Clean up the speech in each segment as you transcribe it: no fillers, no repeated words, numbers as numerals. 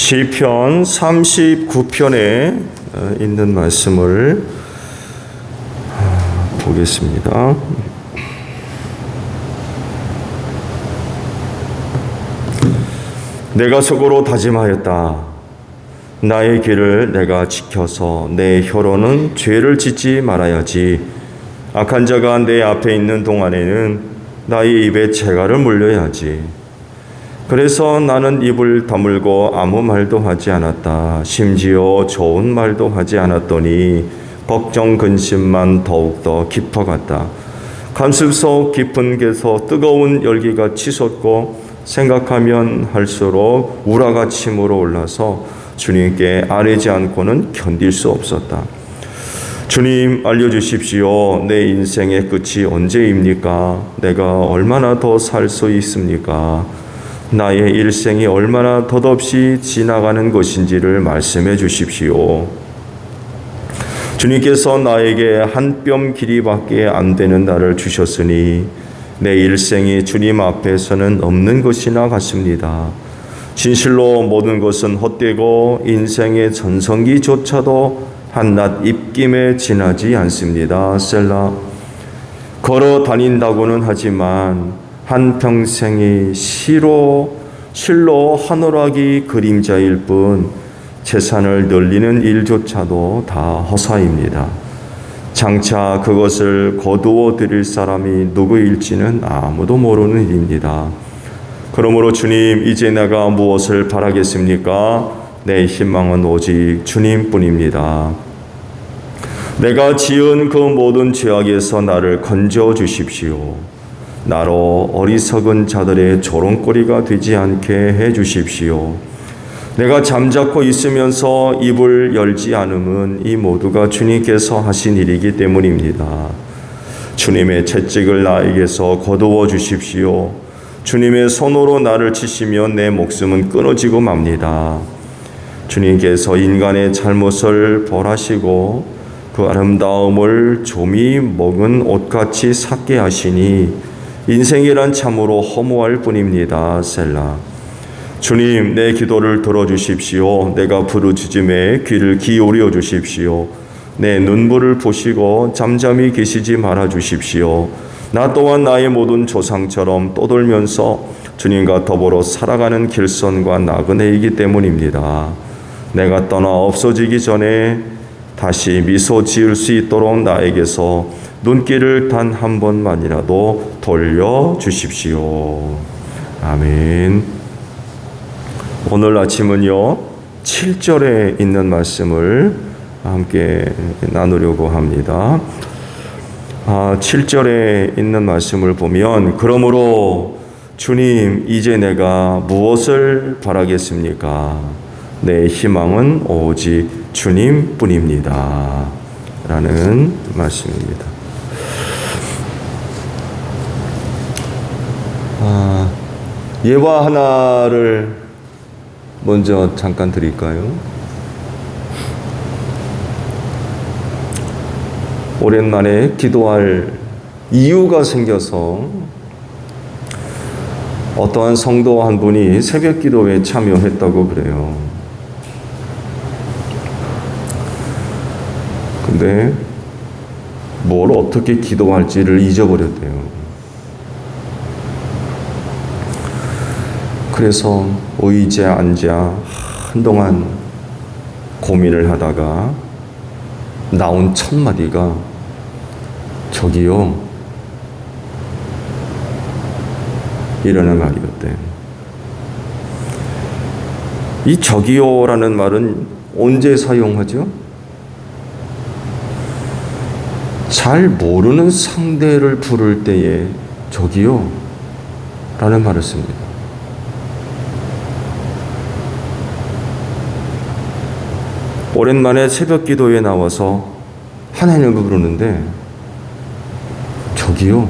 시편 39편에 있는 말씀을 보겠습니다. 내가 속으로 다짐하였다. 나의 길을 내가 지켜서 내 혀로는 죄를 짓지 말아야지. 악한 자가 내 앞에 있는 동안에는 나의 입에 재갈을 물려야지. 그래서 나는 입을 다물고 아무 말도 하지 않았다. 심지어 좋은 말도 하지 않았더니 걱정 근심만 더욱더 깊어갔다. 가슴속 깊은 데서 뜨거운 열기가 치솟고 생각하면 할수록 우라가 침으로 올라서 주님께 아뢰지 않고는 견딜 수 없었다. 주님, 알려주십시오. 내 인생의 끝이 언제입니까? 내가 얼마나 더 살 수 있습니까? 나의 일생이 얼마나 덧없이 지나가는 것인지를 말씀해 주십시오. 주님께서 나에게 한 뼘 길이밖에 안 되는 날을 주셨으니 내 일생이 주님 앞에서는 없는 것이나 같습니다. 진실로 모든 것은 헛되고 인생의 전성기조차도 한낱 입김에 지나지 않습니다. 셀라. 걸어 다닌다고는 하지만 한평생이 실로 하늘하기 그림자일 뿐 재산을 늘리는 일조차도 다 허사입니다. 장차 그것을 거두어 드릴 사람이 누구일지는 아무도 모르는 일입니다. 그러므로 주님, 이제 내가 무엇을 바라겠습니까? 내 희망은 오직 주님뿐입니다. 내가 지은 그 모든 죄악에서 나를 건져 주십시오. 나로 어리석은 자들의 조롱거리가 되지 않게 해 주십시오. 내가 잠자코 있으면서 입을 열지 않음은 이 모두가 주님께서 하신 일이기 때문입니다. 주님의 채찍을 나에게서 거두어 주십시오. 주님의 손으로 나를 치시면 내 목숨은 끊어지고 맙니다. 주님께서 인간의 잘못을 벌하시고 그 아름다움을 좀이 먹은 옷같이 삭게 하시니 인생이란 참으로 허무할 뿐입니다. 셀라. 주님, 내 기도를 들어주십시오. 내가 부르짖음에 귀를 기울여 주십시오. 내 눈물을 보시고 잠잠히 계시지 말아 주십시오. 나 또한 나의 모든 조상처럼 떠돌면서 주님과 더불어 살아가는 길선과 나그네이기 때문입니다. 내가 떠나 없어지기 전에 다시 미소 지을 수 있도록 나에게서 눈길을 단 한 번만이라도 돌려주십시오. 아멘. 오늘 아침은요, 7절에 있는 말씀을 함께 나누려고 합니다. 7절에 있는 말씀을 보면, 그러므로 주님, 이제 내가 무엇을 바라겠습니까? 내 희망은 오직 주님뿐입니다. 라는 말씀입니다. 예화 하나를 먼저 잠깐 드릴까요? 오랜만에 기도할 이유가 생겨서 어떠한 성도 한 분이 새벽 기도에 참여했다고 그래요. 근데 뭘 어떻게 기도할지를 잊어버렸대요. 그래서 의자에 앉아 한동안 고민을 하다가 나온 첫 마디가 저기요, 이라는 말이었대. 이 저기요라는 말은 언제 사용하죠? 잘 모르는 상대를 부를 때에 저기요 라는 말을 씁니다. 오랜만에 새벽 기도에 나와서 하나님을 부르는데 저기요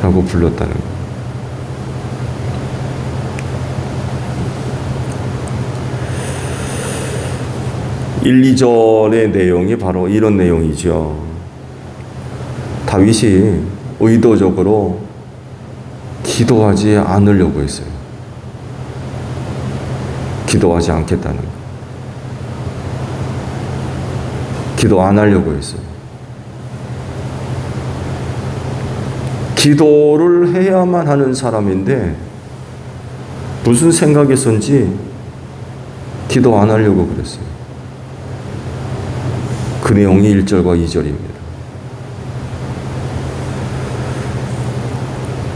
라고 불렀다는 거예요. 1, 2절의 내용이 바로 이런 내용이죠. 다윗이 의도적으로 기도하지 않으려고 했어요. 기도하지 않겠다는 거. 기도 안 하려고 했어요. 기도를 해야만 하는 사람인데 무슨 생각에선지 기도 안 하려고 그랬어요. 그 내용이 1절과 2절입니다.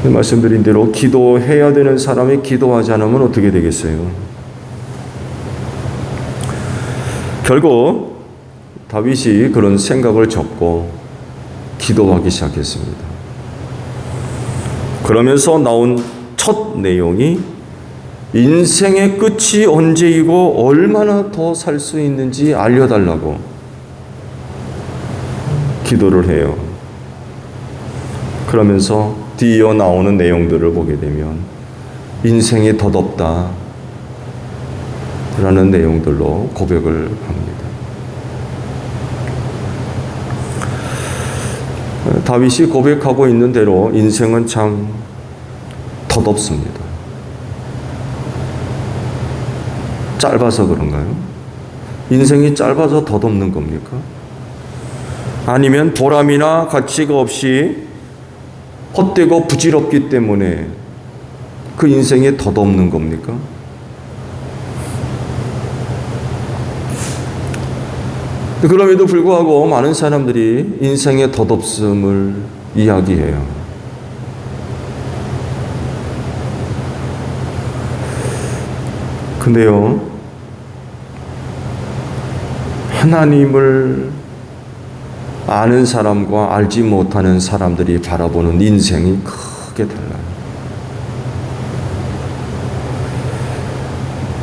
말씀드린 대로 기도해야 되는 사람이 기도하지 않으면 어떻게 되겠어요? 결국 다윗이 그런 생각을 접고 기도하기 시작했습니다. 그러면서 나온 첫 내용이 인생의 끝이 언제이고 얼마나 더 살 수 있는지 알려달라고 기도를 해요. 그러면서 뒤이어 나오는 내용들을 보게 되면 인생이 덧없다 라는 내용들로 고백을 합니다. 다윗이 고백하고 있는 대로 인생은 참 덧없습니다. 짧아서 그런가요? 인생이 짧아서 덧없는 겁니까? 아니면 보람이나 가치가 없이 헛되고 부질없기 때문에 그 인생에 덧없는 겁니까? 그럼에도 불구하고 많은 사람들이 인생의 덧없음을 이야기해요. 근데요, 하나님을 아는 사람과 알지 못하는 사람들이 바라보는 인생이 크게 달라요.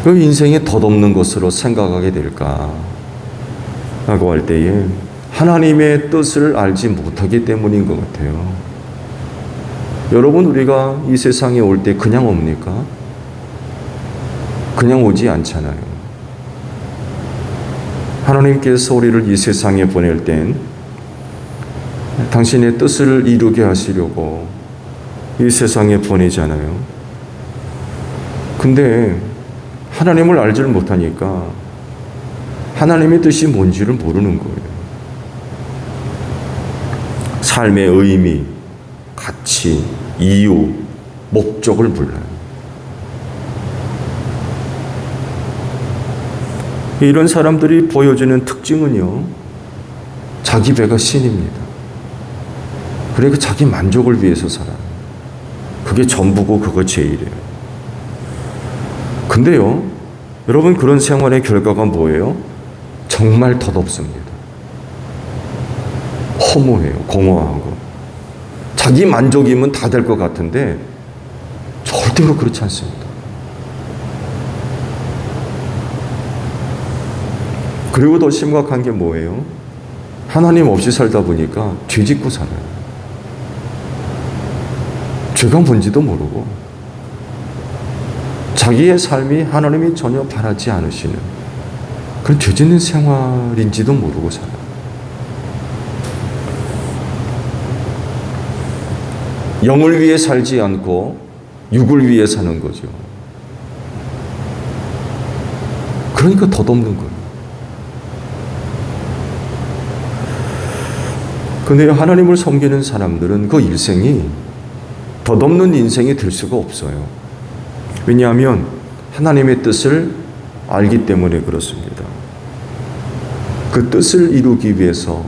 그 인생이 덧없는 것으로 생각하게 될까? 라고 할 때에 하나님의 뜻을 알지 못하기 때문인 것 같아요. 여러분, 우리가 이 세상에 올 때 그냥 옵니까? 그냥 오지 않잖아요. 하나님께서 우리를 이 세상에 보낼 땐 당신의 뜻을 이루게 하시려고 이 세상에 보내잖아요. 근데 하나님을 알지를 못하니까 하나님의 뜻이 뭔지를 모르는 거예요. 삶의 의미, 가치, 이유, 목적을 몰라요. 이런 사람들이 보여주는 특징은요, 자기 배가 신입니다. 그러니까 자기 만족을 위해서 살아요. 그게 전부고 그거 제일이에요. 근데요, 여러분, 그런 생활의 결과가 뭐예요? 정말 덧없습니다. 허무해요. 공허하고. 자기 만족이면 다 될 것 같은데 절대로 그렇지 않습니다. 그리고 더 심각한 게 뭐예요? 하나님 없이 살다 보니까 죄 짓고 살아요. 죄가 뭔지도 모르고 자기의 삶이 하나님이 전혀 바라지 않으시는 그런 죄 짓는 생활인지도 모르고 살아요. 영을 위해 살지 않고 육을 위해 사는 거죠. 그러니까 덧없는 거예요. 근데 하나님을 섬기는 사람들은 그 일생이 덧없는 인생이 될 수가 없어요. 왜냐하면 하나님의 뜻을 알기 때문에 그렇습니다. 그 뜻을 이루기 위해서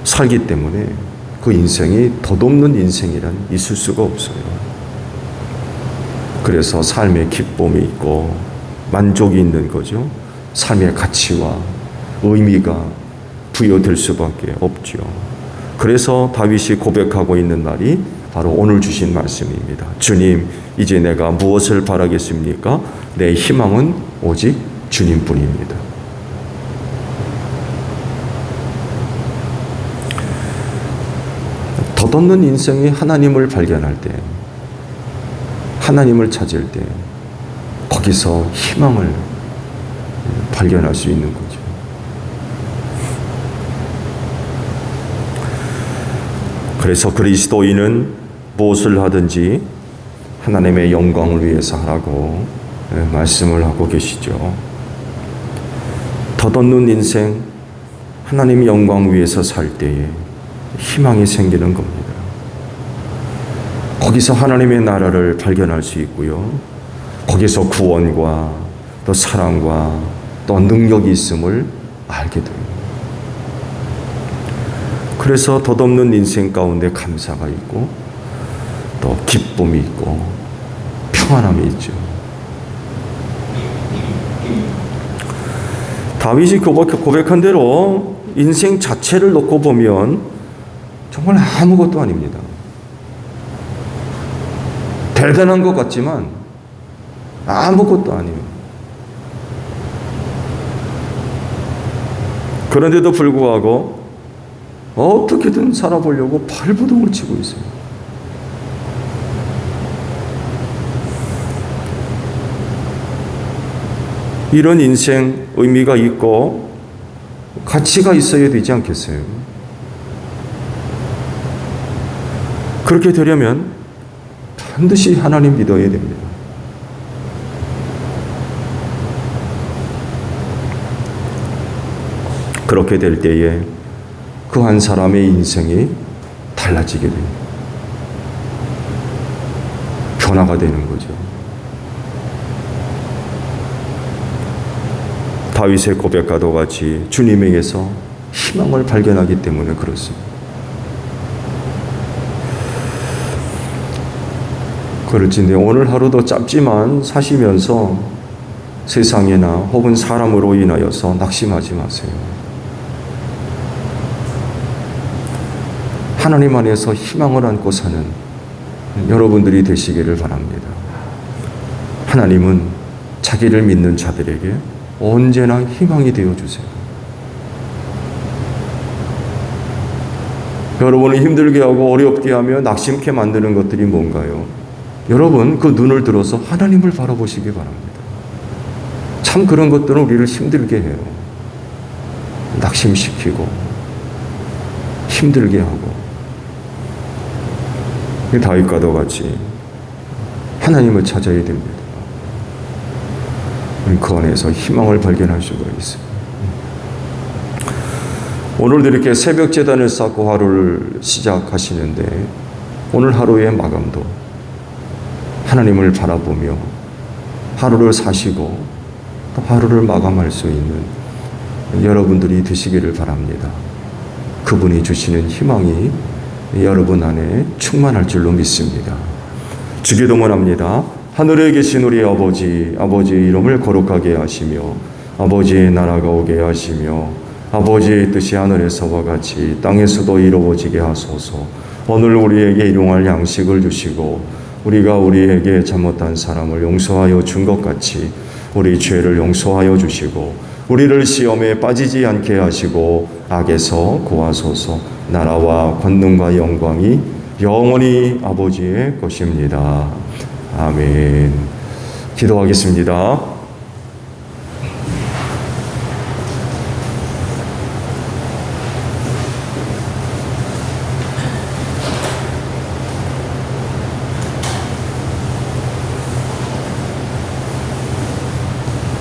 살기 때문에 그 인생이 덧없는 인생이란 있을 수가 없어요. 그래서 삶의 기쁨이 있고 만족이 있는 거죠. 삶의 가치와 의미가 부여될 수밖에 없죠. 그래서 다윗이 고백하고 있는 말이 바로 오늘 주신 말씀입니다. 주님, 이제 내가 무엇을 바라겠습니까? 내 희망은 오직 주님뿐입니다. 덧없는 인생이 하나님을 발견할 때, 하나님을 찾을 때 거기서 희망을 발견할 수 있는 거죠. 그래서 그리스도인은 무엇을 하든지 하나님의 영광을 위해서 하라고 말씀을 하고 계시죠. 덧없는 인생, 하나님의 영광 위에서 살 때에 희망이 생기는 겁니다. 거기서 하나님의 나라를 발견할 수 있고요. 거기서 구원과 또 사랑과 또 능력이 있음을 알게 됩니다. 그래서 덧없는 인생 가운데 감사가 있고 또 기쁨이 있고 평안함이 있죠. 다윗이 고백한 대로 인생 자체를 놓고 보면 정말 아무것도 아닙니다. 대단한 것 같지만 아무것도 아니에요. 그런데도 불구하고 어떻게든 살아보려고 발버둥을 치고 있어요. 이런 인생 의미가 있고 가치가 있어야 되지 않겠어요? 그렇게 되려면 반드시 하나님 믿어야 됩니다. 그렇게 될 때에 그 한 사람의 인생이 달라지게 됩니다. 변화가 되는 거죠. 다윗의 고백과도 같이 주님에게서 희망을 발견하기 때문에 그렇습니다. 그럴진데 오늘 하루도 짧지만 사시면서 세상이나 혹은 사람으로 인하여서 낙심하지 마세요. 하나님 안에서 희망을 안고 사는 여러분들이 되시기를 바랍니다. 하나님은 자기를 믿는 자들에게 언제나 희망이 되어주세요. 여러분을 힘들게 하고 어렵게 하며 낙심케 만드는 것들이 뭔가요? 여러분 그 눈을 들어서 하나님을 바라보시기 바랍니다. 참 그런 것들은 우리를 힘들게 해요. 낙심시키고 힘들게 하고. 다윗과도 같이 하나님을 찾아야 됩니다. 그 안에서 희망을 발견할 수가 있습니다. 오늘도 이렇게 새벽 제단을 쌓고 하루를 시작하시는데 오늘 하루의 마감도 하나님을 바라보며 하루를 사시고 또 하루를 마감할 수 있는 여러분들이 되시기를 바랍니다. 그분이 주시는 희망이 여러분 안에 충만할 줄로 믿습니다. 주기도문 합니다. 하늘에 계신 우리 아버지, 아버지의 이름을 거룩하게 하시며 아버지의 나라가 오게 하시며 아버지의 뜻이 하늘에서와 같이 땅에서도 이루어지게 하소서. 오늘 우리에게 일용할 양식을 주시고 우리가 우리에게 잘못한 사람을 용서하여 준 것 같이 우리 죄를 용서하여 주시고 우리를 시험에 빠지지 않게 하시고 악에서 구하소서. 나라와 권능과 영광이 영원히 아버지의 것입니다. 아멘. 기도하겠습니다.